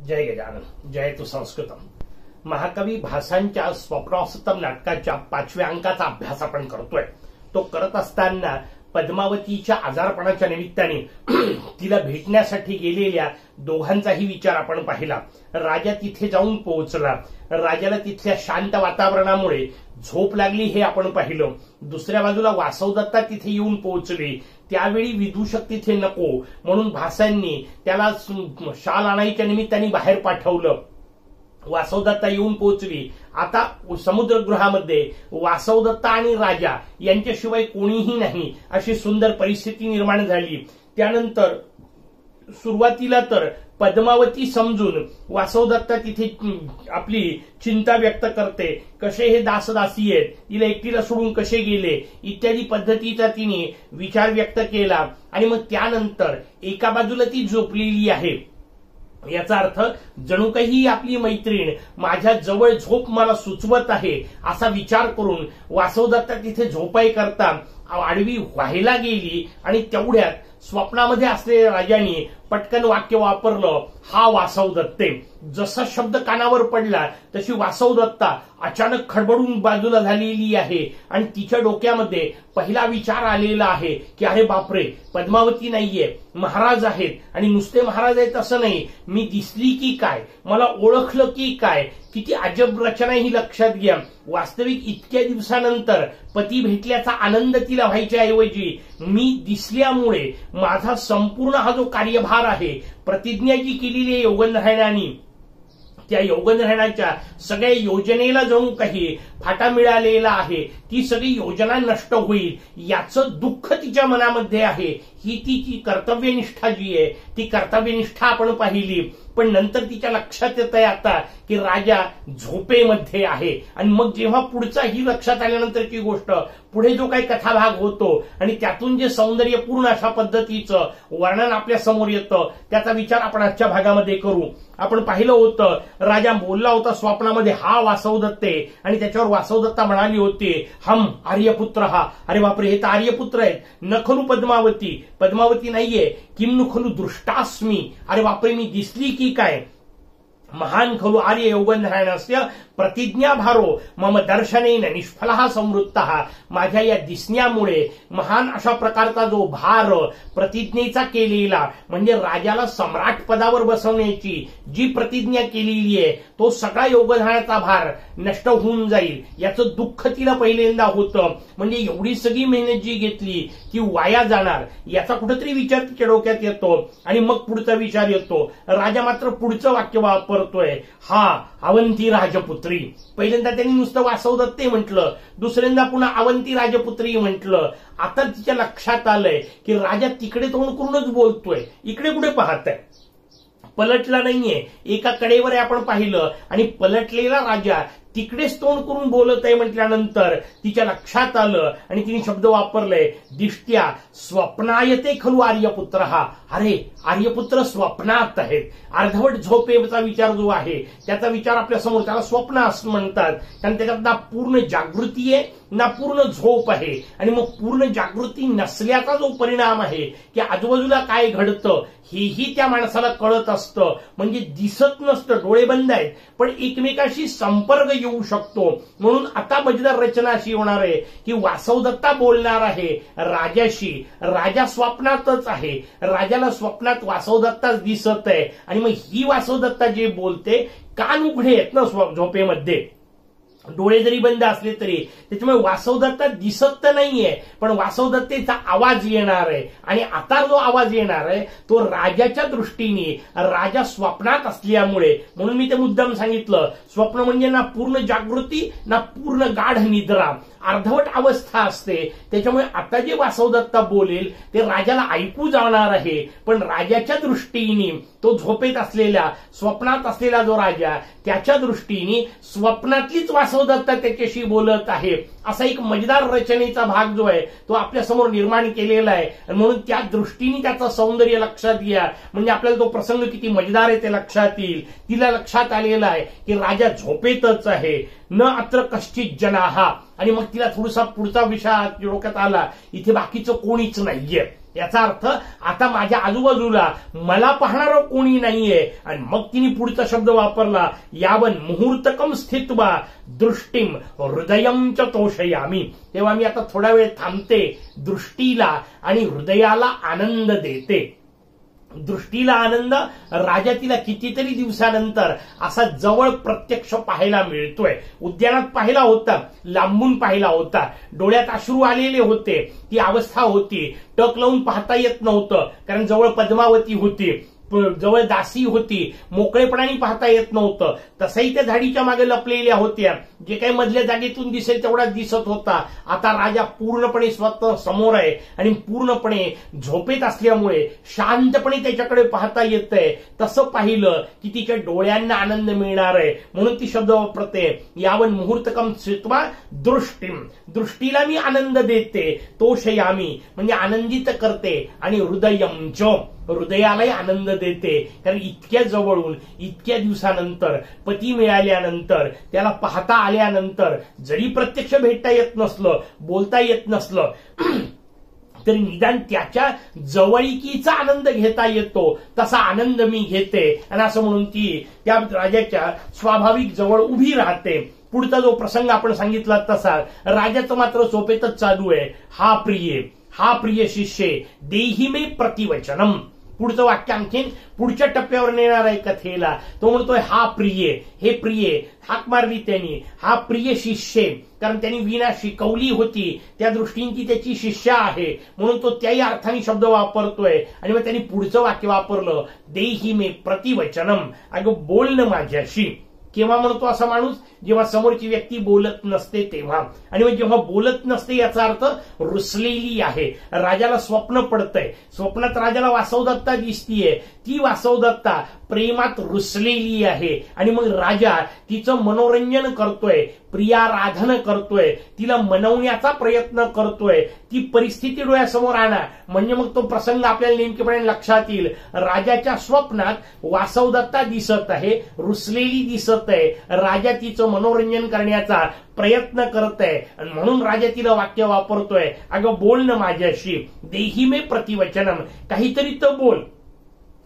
जय गजानन जय तु संस्कृतम. महाकवी भासांच्या स्वप्नावसतम नाटकाच्या 5व्या अंकाचा अभ्यास आपण करतोय. तो करत असताना पद्मावतीच्या आजारपणाच्या निमित्ताने तिला भेटण्यासाठी गेलेल्या दोघांचाही विचार आपण पाहिला. राजा तिथे जाऊन पोहोचला. राजाला तिथल्या शांत वातावरणामुळे झोप लागली हे आपण पाहिलं. दुसऱ्या बाजूला वासवदत्ता तिथे येऊन पोहोचली. त्यावेळी विदूषक तिथे नको म्हणून भासांनी त्याला शाल आणायच्या निमित्ताने बाहेर पाठवलं. वासवदत्ता येऊन पोहोचली. आता समुद्रगृहामध्ये वासवदत्ता आणि राजा यांच्याशिवाय कोणीही नाही अशी सुंदर परिस्थिती निर्माण झाली. त्यानंतर सुरुवातीला तर पद्मावती समजून वासवदत्ता तिथे आपली चिंता व्यक्त करते. कसे हे दासदासी आहेत, तिला एकटीला सोडून कसे गेले इत्यादी पद्धतीचा तिने विचार व्यक्त केला. आणि मग त्यानंतर एका बाजूला ती झोपलेली आहे. याचा अर्थ जणू काही आपली मैत्रीण माझ्या जवळ झोप मला सुचवत आहे असा विचार करून वासवदत्ता तिथे झोपाई करता आडवी व्हायला गेली. आणि तेवढ्यात स्वप्नामध्ये असलेल्या राजाने पटकन वाक्य वापरलं, हा वासवदत्ते. जसा शब्द कानावर पडला तशी वासवदत्ता अचानक खडबडून बाजूला झालेली आहे. आणि तिच्या डोक्यामध्ये पहिला विचार आलेला आहे की अरे बापरे, पद्मावती नाहीये, महाराज आहेत. आणि नुसते महाराज आहेत असं नाही, मी दिसली की काय, मला ओळखलं की काय, किती अजब रचना ही लक्षात घ्या. वास्तविक इतक्या दिवसानंतर पती भेटल्याचा आनंद तिला व्हायच्या ऐवजी मी दिसल्यामुळे माझा संपूर्ण हा जो कार्यभार आहे, प्रतिज्ञा जी केलेली आहे योगनारायणांनी, त्या योगनारायणाच्या सगळ्या योजनेला जणू काही फाटा मिळालेला आहे. ती सगळी योजना नष्ट होईल याचं दुःख तिच्या मनामध्ये आहे. ही तिची कर्तव्यनिष्ठा जी आहे ती कर्तव्यनिष्ठा आपण पाहिली. पण नंतर तिच्या लक्षात येत आहे आता की राजा झोपेमध्ये आहे. आणि मग जेव्हा पुढचा ही लक्षात आल्यानंतरची गोष्ट, पुढे जो काही कथाभाग होतो आणि त्यातून जे सौंदर्यपूर्ण अशा पद्धतीचं वर्णन आपल्या समोर येतं त्याचा विचार आपण आजच्या भागामध्ये करू. आपण पाहिलं होतं राजा बोलला होता स्वप्नामध्ये, हा वासवदत्ते. आणि त्याच्यावर वासवदत्ता म्हणाली होती, हम आर्यपुत्र हा. अरे बापरे, हे तर आर्यपुत्र आहेत. न खलु पद्मावती, पद्मावती नाहीये. किम नु खलु दृष्टास्मी, अरे बापरे मी दिसली की काय. महान खलु आर्य योगनारायणस्य प्रतिज्ञाभारो मम दर्शनेन निष्फलः संवृत्तः. माझ्या या दिसण्यामुळे महान अशा प्रकारचा जो भार प्रतिज्ञेचा केलेला, म्हणजे राजाला सम्राट पदावर बसवण्याची जी प्रतिज्ञा केलेली आहे तो सगळा योगनारायणाचा भार नष्ट होऊन जाईल याचं दुःख तिला पहिल्यांदा होतं. म्हणजे एवढी सगळी मेहनत जी घेतली ती वाया जाणार याचा कुठेतरी विचार तिच्या डोक्यात येतो. आणि मग पुढचा विचार येतो. राजा मात्र पुढचं वाक्य वापरतोय, हा अवंती राजपुत्री. पहिल्यांदा त्यांनी नुसतं वासवदत्ते म्हटलं, दुसऱ्यांदा पुन्हा अवंती राजपुत्री म्हटलं. आता तिच्या लक्षात आलंय की राजा तिकडे तोंड करूनच बोलतोय, इकडे कुठे पाहताय, पलटला नाहीये. एका कडेवर आपण पाहिलं आणि पलटलेला राजा तिकडेच तोंड करून बोलत आहे म्हटल्यानंतर तिच्या लक्षात आलं आणि तिने शब्द वापरलाय, दिष्ट्या स्वप्नायते खलु आर्यपुत्र हा. अरे आर्यपुत्र स्वप्नात आहेत. अर्धवट झोपेचा विचार जो आहे त्याचा विचार आपल्या समोर, त्याला स्वप्न असं म्हणतात. कारण त्याच्यात ना पूर्ण जागृती आहे ना पूर्ण झोप आहे. आणि मग पूर्ण जागृती नसल्याचा जो परिणाम आहे की आजूबाजूला काय घडतं हेही त्या माणसाला कळत असतं. म्हणजे दिसत नसतं, डोळे बंद आहेत, पण एकमेकाशी संपर्क येऊ शकतो. म्हणून आता मजेदार रचना अशी होणार आहे की वासवदत्ता बोलणार आहे राजाशी. राजा स्वप्नातच आहे, राजाला स्वप्नात वासवदत्ताच दिसत आहे. आणि मग ही वासवदत्ता जे बोलते, कान उघडे आहेत ना झोपेमध्ये, डोळे जरी बंद असले तरी, त्याच्यामुळे वासवदत्ता दिसत तर नाहीये पण वासवदत्तेचा आवाज येणार आहे. आणि आता जो आवाज येणार आहे तो राजाच्या दृष्टीने, राजा स्वप्नात असल्यामुळे. म्हणून मी ते मुद्दाम सांगितलं, स्वप्न म्हणजे ना पूर्ण जागृती ना पूर्ण गाढ निद्रा, अर्धवट अवस्था असते. त्याच्यामुळे आता जे वासवदत्ता बोलेल ते राजाला ऐकू जाणार आहे. पण राजाच्या दृष्टीने, तो झोपेत असलेला स्वप्नात असलेला जो राजा, त्याच्या दृष्टीने स्वप्नातलीच वासवदत्ता त्याच्याशी बोलत आहे. असा एक मजेदार रचनेचा भाग जो आहे तो आपल्या समोर निर्माण केलेला आहे. म्हणून त्या दृष्टीने त्याचं सौंदर्य लक्षात घ्या. म्हणजे आपल्याला तो प्रसंग किती मजेदार आहे ते लक्षात येईल. तिला लक्षात आलेला आहे की राजा झोपेतच आहे. न अत्र कश्चित जनाहा. आणि मग तिला थोडासा पुढचा विषय डोक्यात आला, इथे बाकीचं कोणीच नाहीये. याचा अर्थ आता माझ्या आजूबाजूला मला पाहणारं कोणी नाहीये. आणि मग तिने पुढचा शब्द वापरला, यावन मुहूर्तकम स्थित्वा दृष्टीम हृदयम च तोषयामी. तेव्हा मी आता थोडा वेळ थांबते, दृष्टीला आणि हृदयाला आनंद देते. दृष्टीला आनंद, राजा तिला कितीतरी दिवसानंतर असा जवळ प्रत्यक्ष पाहायला मिळतोय. उद्यानात पाहिला होता, लांबून पाहिला होता, डोळ्यात अश्रू आलेले होते, ती अवस्था होती. टक लावून पाहता येत नव्हतं, कारण जवळ पद्मावती होती, जवळ दासी होती, मोकळेपणाने पाहता येत नव्हतं. तसंही त्या झाडीच्या मागे लपलेल्या होत्या, जे काही मधल्या जागेतून दिसेल तेवढाच दिसत होता. आता राजा पूर्णपणे स्वतः समोर आहे आणि पूर्णपणे झोपेत असल्यामुळे शांतपणे त्याच्याकडे पाहता येतंय. तसं पाहिलं की तिच्या डोळ्यांना आनंद मिळणार आहे, म्हणून ती शब्द वापरते, यावन मुहूर्तकम स्थित्वा दृष्टीम. दृष्टीला मी आनंद देते, तोषयामी म्हणजे आनंदित करते, आणि हृदयम च हृदयालाही आनंद देते. कारण इतक्या जवळून इतक्या दिवसानंतर पती मिळाल्यानंतर, त्याला पाहता आल्यानंतर, जरी प्रत्यक्ष भेटता येत नसलं, बोलता येत नसलं, तरी निदान त्याच्या जवळीकीचा आनंद घेता येतो, तसा आनंद मी घेते. आणि असं म्हणून ती त्या राजाच्या स्वाभाविक जवळ उभी राहते. पुढचा जो प्रसंग आपण सांगितला तसा राजाचं मात्र झोपेतच चालू आहे. हा प्रिय शिष्ये देही मे प्रतिवचनम. पुढचं वाक्य आणखीन पुढच्या टप्प्यावर नेणार आहे कथेला. तो म्हणतोय, हा प्रिय, हे प्रिय, हाक मारली त्यांनी, हा प्रिय शिष्य, कारण त्यांनी वीणा शिकवली होती, त्या दृष्टीने ती त्याची शिष्या आहे, म्हणून तो त्याही अर्थाने शब्द वापरतोय. आणि मग त्यांनी पुढचं वाक्य वापरलं, देही मे प्रतिवचनम. अगं बोल न माझ्याशी. केव्हा म्हणतो असा माणूस? जेव्हा समोरची व्यक्ती बोलत नसते तेव्हा. आणि मग जेव्हा बोलत नसते याचा अर्थ रुसलेली आहे. राजाला स्वप्न पडतंय, स्वप्नात राजाला वासवदत्ता दिसतीये, ती वासवदत्ता प्रेमात रुसलेली आहे. आणि मग राजा तिचं मनोरंजन करतोय, प्रियाराधन करतोय, तिला मनवण्याचा प्रयत्न करतोय. ती परिस्थिती डोळ्यासमोर आणा, म्हणजे मग तो प्रसंग आपल्याला नेमकेपणे लक्षात येईल. राजाच्या स्वप्नात वासवदत्ता दिसत आहे, रुसलेली दिसत आहे, राजा तिचं मनोरंजन करण्याचा प्रयत्न करत आहे, आणि म्हणून राजा तिला वाक्य वापरतोय, अगं बोल न माझ्याशी, देही मे प्रतिवचनम. काहीतरी तर बोल,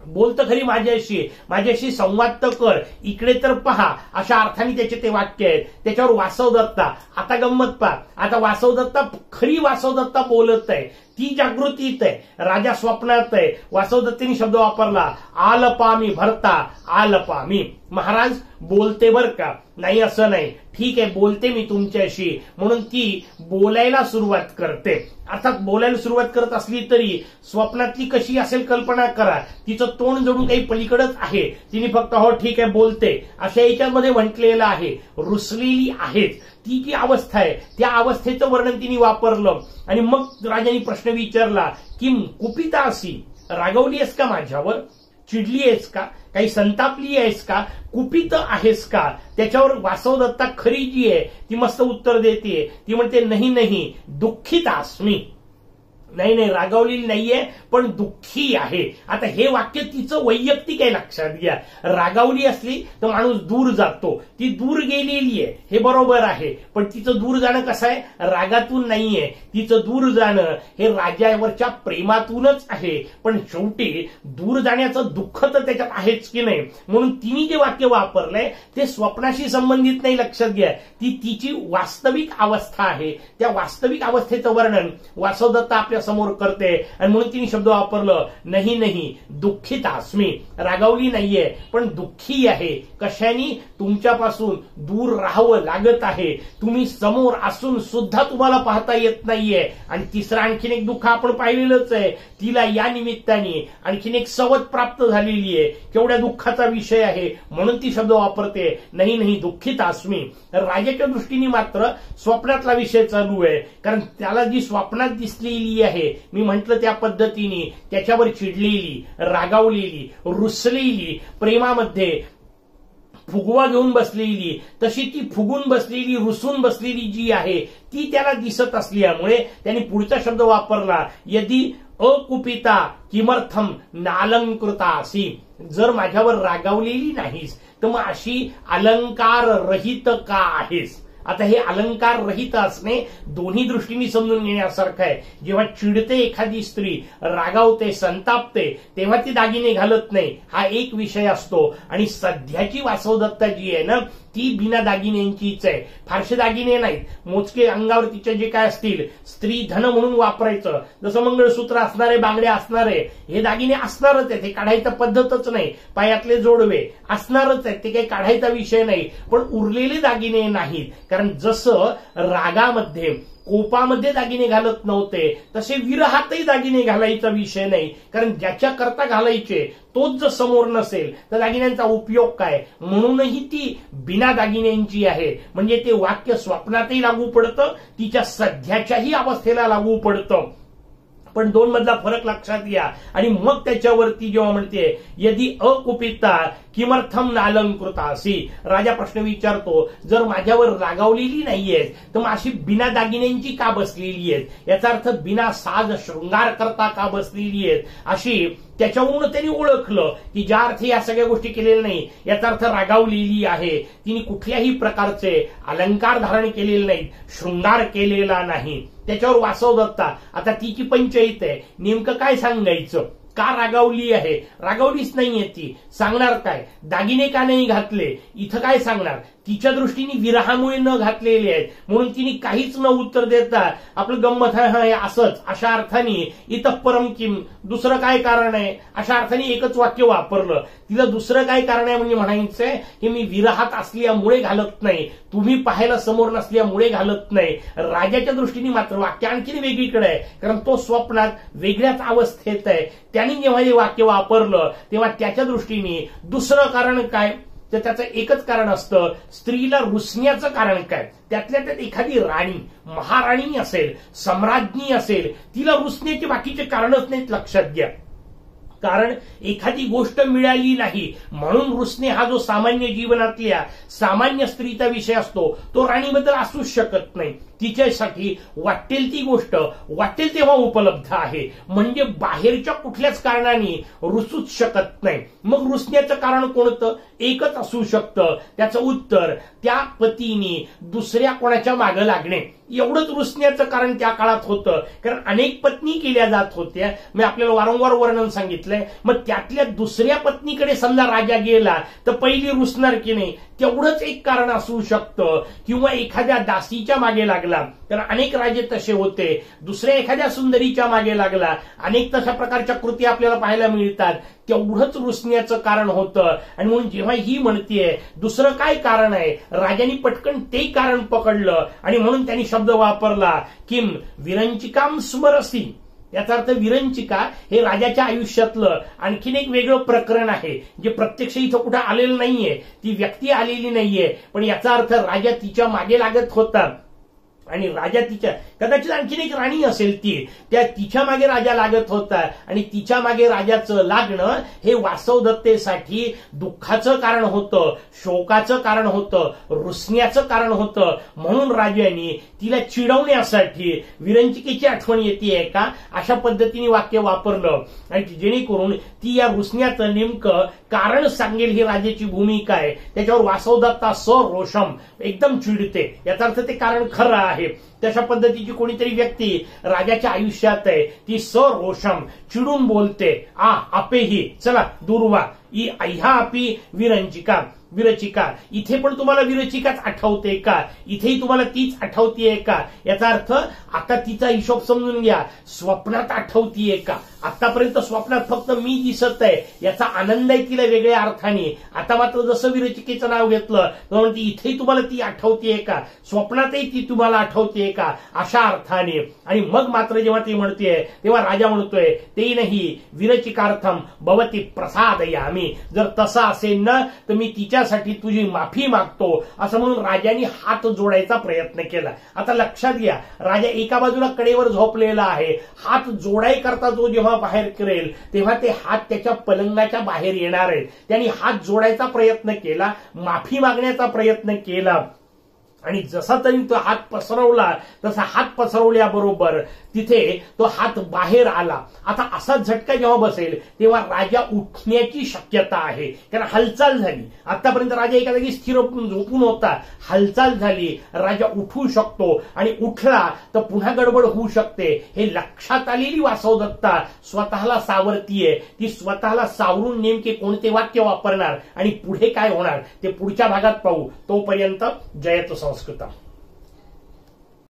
बोलतं खरी माझ्याशी संवाद तर कर, इकडे तर पहा, अशा अर्थाने त्याचे ते वाक्य आहेत. त्याच्यावर वासवदत्ता, आता गंमत पहा, आता वासवदत्ता, खरी वासवदत्ता बोलत आहे, ती जागृतीत आहे, राजा स्वप्नात आहे. वासवदत्तीने शब्द वापरला, आलपामी भरता आलपामी. महाराज बोलते बर का? नाही असं नाही, ठीक आहे बोलते मी तुमच्याशी. म्हणून ती बोलायला सुरुवात करते. अर्थात बोलायला सुरुवात करत असली तरी स्वप्नातली कशी असेल कल्पना करा, तिचं तोंड जणू काही पलीकडच आहे, तिने फक्त हो ठीक आहे बोलते अशा याच्यामध्ये म्हटलेलं आहे. रुसलेली आहेच, ती जी अवस्था आहे त्या अवस्थेचं वर्णन तिने वापरलं. आणि मग राजाने प्रश्न विचारला, किम कुपिता असी, रागवली आहेस का माझ्यावर, चिडली आहेस का, काही संतापली आहेस का, कुपित आहेस का? त्याच्यावर वासवदत्ता खरी जी आहे ती मस्त उत्तर देते. ती म्हणते, नाही दुःखित अस्मी. नाही रागावलेली नाहीये, पण दुःखी आहे. आता हे वाक्य तिचं वैयक्तिक आहे, लक्षात घ्या. रागावली असली तर माणूस दूर जातो, ती दूर गेलेली आहे हे बरोबर आहे, पण तिचं दूर जाणं कसं आहे? रागातून नाहीये, तिचं दूर जाणं हे राजावरच्या प्रेमातूनच आहे. पण शेवटी दूर जाण्याचं दुःख तर त्याच्यात आहेच की नाही. म्हणून तिने जे वाक्य वापरलंय ते स्वप्नाशी संबंधित नाही, लक्षात घ्या. ती तिची वास्तविक अवस्था आहे. त्या वास्तविक अवस्थेचं वर्णन वासवदत्ता आपल्या समोर करते. आणि म्हणून तिने शब्द वापरलं, नाही दुःखित अस्मी. रागावली नाहीये, पण दुःखी आहे. कशाने? तुमच्यापासून दूर राहावं लागत आहे, तुम्ही समोर असून सुद्धा तुम्हाला पाहता येत नाहीये. आणि तिसरं आणखीन एक दुःख आपण पाहिलेलंच आहे, तिला या निमित्ताने आणखीन एक सवत प्राप्त झालेली आहे. केवढ्या दुःखाचा विषय आहे, म्हणून ती शब्द वापरते, नाही दुःखित अस्मी. राजाच्या दृष्टीने मात्र स्वप्नातला विषय चालू आहे, कारण त्याला जी स्वप्नात दिसलेली आहे, मी म्हंटल त्या पद्धतीने त्याच्यावर चिडलेली, रागावलेली, रुसलेली, प्रेमामध्ये फुगवा घेऊन बसलेली, तशी ती फुगून बसलेली, रुसून बसलेली जी आहे ती त्याला दिसत असल्यामुळे त्याने पुढचा शब्द वापरला, यदि अकुपिता किमर्थम नालंकृतासी. जर माझ्यावर रागावलेली नाहीस तर मग अशी अलंकार रहित का आहेस? आता हे अलंकार रहित असणे दोन्ही दृष्टीने समजून घेण्यासारखं आहे. जेव्हा चिडते एखादी स्त्री, रागावते, संतापते, तेव्हा ती दागिने घालत नाही, हा एक विषय असतो. आणि सध्याची वासवदत्ता जी आहे ना, ती बिना दागिन्यांचीच आहे. फारसे दागिने नाहीत, मोजके अंगावर तिचे जे काय असतील, स्त्री धन म्हणून वापरायचं. जसं मंगळसूत्र असणारे, बांगड्या असणारे, हे दागिने असणारच आहेत, हे काढायचं पद्धतच नाही. पायातले जोडवे असणारच आहेत, ते काही काढायचा विषय नाही. पण उरलेले दागिने नाहीत. कारण जसं रागामध्ये, कोपामध्ये दागिने घालत नव्हते, तसे विरहातही दागिने घालायचा विषय नाही. कारण ज्याच्याकरता घालायचे तोच जर समोर नसेल तर दागिन्यांचा उपयोग काय. म्हणूनही ती बिना दागिन्यांची आहे. म्हणजे ते वाक्य स्वप्नातही लागू पडतं, तिच्या सध्याच्याही अवस्थेला लागू पडतं. पण दोन मधला फरक लक्षात घ्या. आणि मग त्याच्यावरती जेव्हा म्हणते यदि अकुपिता किमर्थम नालंकृतासी, राजा प्रश्न विचारतो, जर माझ्यावर रागावलेली नाहीये तर मग अशी बिना दागिन्यांची का बसलेली आहेत. याचा अर्थ बिना साज शृंगार करता का बसलेली आहेत. अशी त्याच्यावरून त्यांनी ओळखलं की ज्या अर्थी या सगळ्या गोष्टी केलेल्या नाही, याचा अर्थ रागावलेली आहे. तिने कुठल्याही प्रकारचे अलंकार धारण केलेले नाहीत, शृंगार केलेला नाही. त्याच्यावर वासवदत्ता, आता तिची पंचायत आहे, नेमकं काय सांगायचं. का रागावली आहे, रागावलीच नाहीये ती, सांगणार काय. दागिने का नाही घातले, इथं काय सांगणार. तिच्या दृष्टीने विरहामुळे न घातलेले आहेत म्हणून तिने काहीच न उत्तर देता आपलं गंमत आहे असंच, अशा अर्थाने इथं परम किम, दुसरं काय कारण आहे, अशा अर्थाने एकच वाक्य वापरलं. तिला दुसरं काय कारण आहे म्हणजे म्हणायचंय की मी विरहात असल्यामुळे घालत नाही, तुम्ही पाहायला समोर नसल्यामुळे घालत नाही. राजाच्या दृष्टीने मात्र वाक्य आणखीन वेगळीकडे आहे, कारण तो स्वप्नात वेगळ्याच अवस्थेत आहे. त्यांनी जेव्हा हे वाक्य वापरलं तेव्हा त्याच्या दृष्टीने दुसरं कारण काय, तर त्याचं एकच कारण असतं, स्त्रीला रुसण्याचं कारण काय. त्यातल्या त्यात एखादी राणी, महाराणी असेल, सम्राज्ञी असेल, तिला रुसण्याची बाकीचे कारणच नाहीत, लक्षात घ्या. कारण एखादी गोष्ट मिळाली नाही म्हणून रुसणे हा जो सामान्य जीवनातल्या सामान्य स्त्रीचा विषय असतो तो राणीबद्दल असूच शकत नाही. तिच्यासाठी वाटेल ती गोष्ट वाटेल तेव्हा उपलब्ध आहे, म्हणजे बाहेरच्या कुठल्याच कारणाने रुसूच शकत नाही. मग रुसण्याचं कारण कोणतं, एकच असू शकतं. त्याचं उत्तर त्या पतीने दुसऱ्या कोणाच्या मागे लागणे, एवढंच रुसण्याचं कारण त्या काळात होतं. कारण अनेक पत्नी केल्या जात होत्या, मी आपल्याला वारंवार वर्णन सांगितलंय. मग त्यातल्या दुसऱ्या पत्नीकडे समजा राजा गेला तर पहिली रुसणार की नाही, तेवढंच एक कारण असू शकतं. किंवा एखाद्या दासीच्या मागे लागला, कारण अनेक राजे तसे होते, दुसऱ्या एखाद्या सुंदरीच्या मागे लागला, अनेक तशा प्रकारच्या कृती आपल्याला पाहायला मिळतात, तेवढंच रुसण्याचं कारण होतं. आणि म्हणून जेव्हा ही म्हणतीये दुसरं काय कारण आहे, राजांनी पटकन ते कारण पकडलं आणि म्हणून त्यांनी शब्द वापरला किम विरंचिकाम स्मरसी. याचा अर्थ विरंचिका हे राजाच्या आयुष्यातलं आणखीन एक वेगळं प्रकरण आहे, जे प्रत्यक्ष इथं कुठं आलेलं नाहीये, ती व्यक्ती आलेली नाहीये. पण याचा अर्थ राजा तिच्या मागे लागत होता आणि राजा तिच्या, कदाचित आणखीन एक राणी असेल ती, त्या तिच्या मागे राजा लागत होता. आणि तिच्या मागे राजाचं लागणं हे वासवदत्तेसाठी दुःखाचं कारण होतं, शोकाचं कारण होतं, रुसण्याचं कारण होतं. म्हणून राजाने तिला चिडवण्यासाठी विरंचिकेची आठवण येते का अशा पद्धतीने वाक्य वापरलं, आणि जेणेकरून ती या रुसण्याचं नेमकं कारण सांगेल ही राजाची भूमिका आहे. त्याच्यावर वासवदत्ता सरोषम एकदम चिडते, याचा अर्थ ते कारण खरं आहे. तशा पद्धतीची कोणीतरी व्यक्ती राजाच्या आयुष्यात आहे, ती सरोषम चिडून बोलते, आपेही चला दुर्वा ह्या अपी विरंचिका. विरचिका, इथे पण तुम्हाला विरचिकाच आठवते का, इथेही तुम्हाला तीच आठवतीये का. याचा अर्थ आता तिचा हिशोब समजून घ्या, स्वप्नात आठवतीये का. आतापर्यंत स्वप्नात फक्त मी दिसत आहे याचा आनंद आहे तिला वेगळ्या अर्थाने. आता मात्र जसं विरचिकेचं नाव घेतलं तर म्हणते इथेही तुम्हाला ती आठवतीये का, स्वप्नातही ती तुम्हाला आठवतीये का, अशा अर्थाने. आणि मग मात्र जेव्हा ती म्हणतेय तेव्हा राजा म्हणतोय ते नाही विरचिकार्थम भवती प्रसादयामी, जर तसं असेल ना तर मी तिच्यासाठी तुझी माफी मागतो, असं म्हणून राजाने हात जोडायचा प्रयत्न केला. आता लक्षात घ्या, राजा एका बाजूला कडेवर झोपलेला आहे, हात जोडाय करता जो जेव्हा बाहेर करेल तेव्हा ते हात त्याच्या पलंगाच्या बाहेर येणार आहेत. त्यांनी हात जोडायचा प्रयत्न केला, माफी मागण्याचा प्रयत्न केला. आणि जसा त्यांनी तो हात पसरवला तसा हात पसरवल्याबरोबर तिथे तो हात बाहेर आला. आता असा झटका जेव्हा बसेल तेव्हा राजा उठण्याची शक्यता आहे, कारण हालचाल झाली. आतापर्यंत राजा एका जागी स्थिर झोपून होता, हालचाल झाली, राजा उठू शकतो आणि उठला तर पुन्हा गडबड होऊ शकते. हे लक्षात आलेली वासवदत्ता स्वतःला सावरतीये. ती स्वतःला सावरून नेमके कोणते वाक्य वापरणार आणि पुढे काय होणार ते पुढच्या भागात पाहू. तोपर्यंत जयतु संस्कृतम.